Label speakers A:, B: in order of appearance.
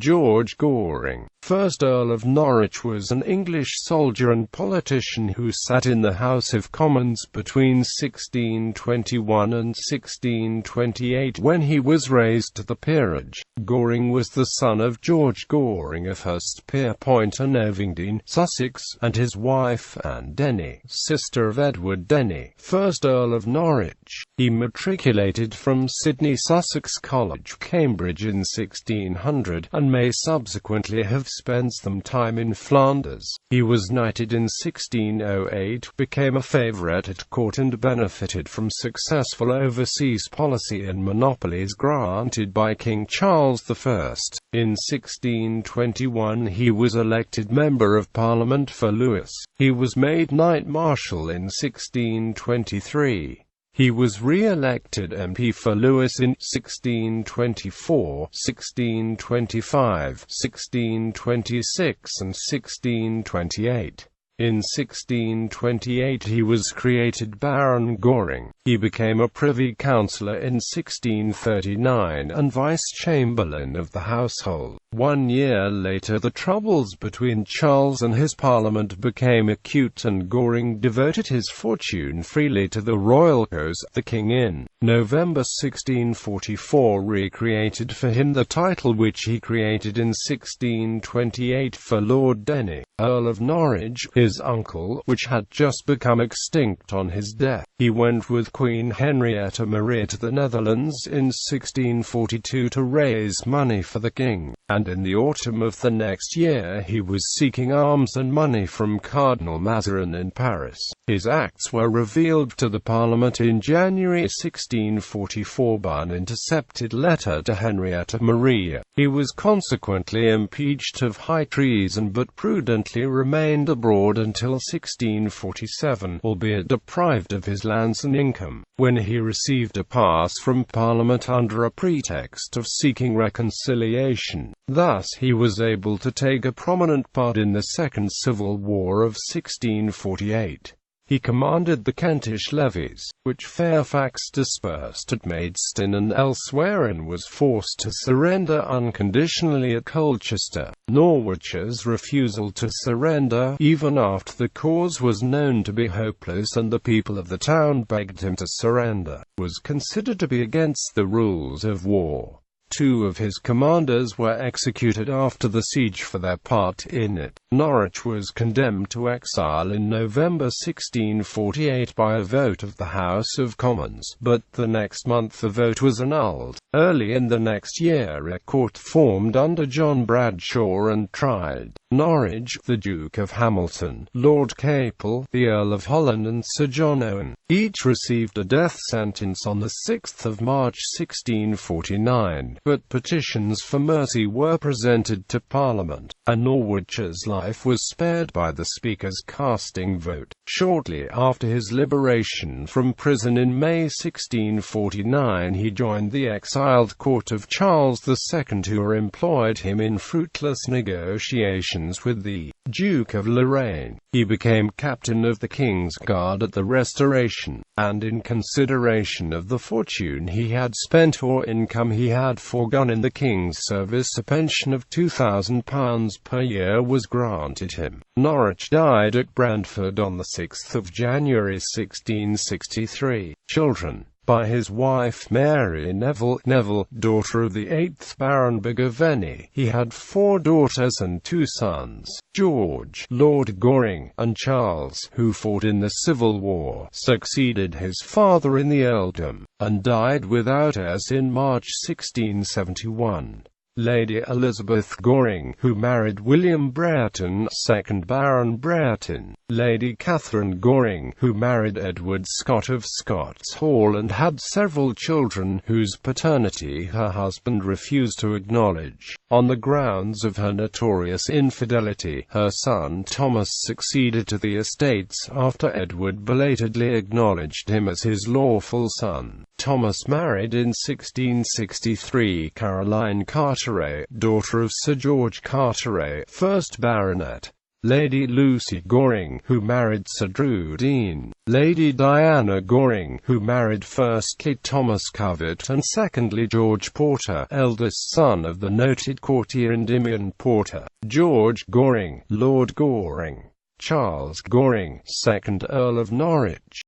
A: George.Goring, 1st Earl of Norwich, was an English soldier and politician who sat in the House of Commons between 1621 and 1628 when he was raised to the peerage. Goring was the son of George Goring of Hurstpierpoint and Ovingdean, Sussex, and his wife Anne Denny, sister of Edward Denny, 1st Earl of Norwich. He matriculated from Sidney Sussex College, Cambridge in 1600, and may subsequently have spent some time in Flanders. He was knighted in 1608, became a favourite at court and benefited from successful overseas policy and monopolies granted by King Charles I. In 1621 he was elected Member of Parliament for Lewes. He was made Knight Marshal in 1623. He was re-elected MP for Lewes in 1624, 1625, 1626 and 1628. In 1628 he was created Baron Goring. He became a Privy Councillor in 1639 and Vice-Chamberlain of the Household. 1 year later the troubles between Charles and his parliament became acute and Goring devoted his fortune freely to the royal cause. The king in November 1644 recreated for him the title which he created in 1628 for Lord Denny, Earl of Norwich, his uncle, which had just become extinct on his death. He went with Queen Henrietta Maria to the Netherlands in 1642 to raise money for the king, and in the autumn of the next year he was seeking alms and money from Cardinal Mazarin in Paris. His acts were revealed to the Parliament in January 1644 by an intercepted letter to Henrietta Maria. He was consequently impeached of high treason but prudently remained abroad until 1647, albeit deprived of his lands and income, when he received a pass from Parliament under a pretext of seeking reconciliation. Thus he was able to take a prominent part in the Second Civil War of 1648. He commanded the Kentish levies, which Fairfax dispersed at Maidstone and elsewhere, and was forced to surrender unconditionally at Colchester. Norwich's refusal to surrender, even after the cause was known to be hopeless and the people of the town begged him to surrender, was considered to be against the rules of war. 2 of his commanders were executed after the siege for their part in it. Norwich was condemned to exile in November 1648 by a vote of the House of Commons, but the next month the vote was annulled. Early in the next year a court formed under John Bradshaw and tried Norwich, the Duke of Hamilton, Lord Capel, the Earl of Holland and Sir John Owen. Each received a death sentence on 6 March 1649, but petitions for mercy were presented to Parliament, and Norwich's life was spared by the Speaker's casting vote. Shortly after his liberation from prison in May 1649 he joined the exiled court of Charles II, who employed him in fruitless negotiations with the Duke of Lorraine. He became captain of the King's Guard at the Restoration, and in consideration of the fortune he had spent or income he had foregone in the King's service, a pension of £2,000 per year was granted him. Norwich died at Brentford on 6 January 1663. Children. By his wife Mary Neville, daughter of the 8th Baron of Denny. He had 4 daughters and 2 sons, George, Lord Goring, and Charles, who fought in the Civil War, succeeded his father in the earldom, and died without heirs in March 1671. Lady Elizabeth Goring, who married William Brereton, 2nd Baron Brereton. Lady Catherine Goring, who married Edward Scott of Scots Hall and had several children, whose paternity her husband refused to acknowledge. On the grounds of her notorious infidelity, her son Thomas succeeded to the estates after Edward belatedly acknowledged him as his lawful son. Thomas married in 1663 Caroline Carteret, daughter of Sir George Carteret, 1st Baronet. Lady Lucy Goring, who married Sir Drew Dean; Lady Diana Goring, who married firstly Thomas Covert and secondly George Porter, eldest son of the noted courtier Endymion Porter; George Goring, Lord Goring; Charles Goring, 2nd Earl of Norwich.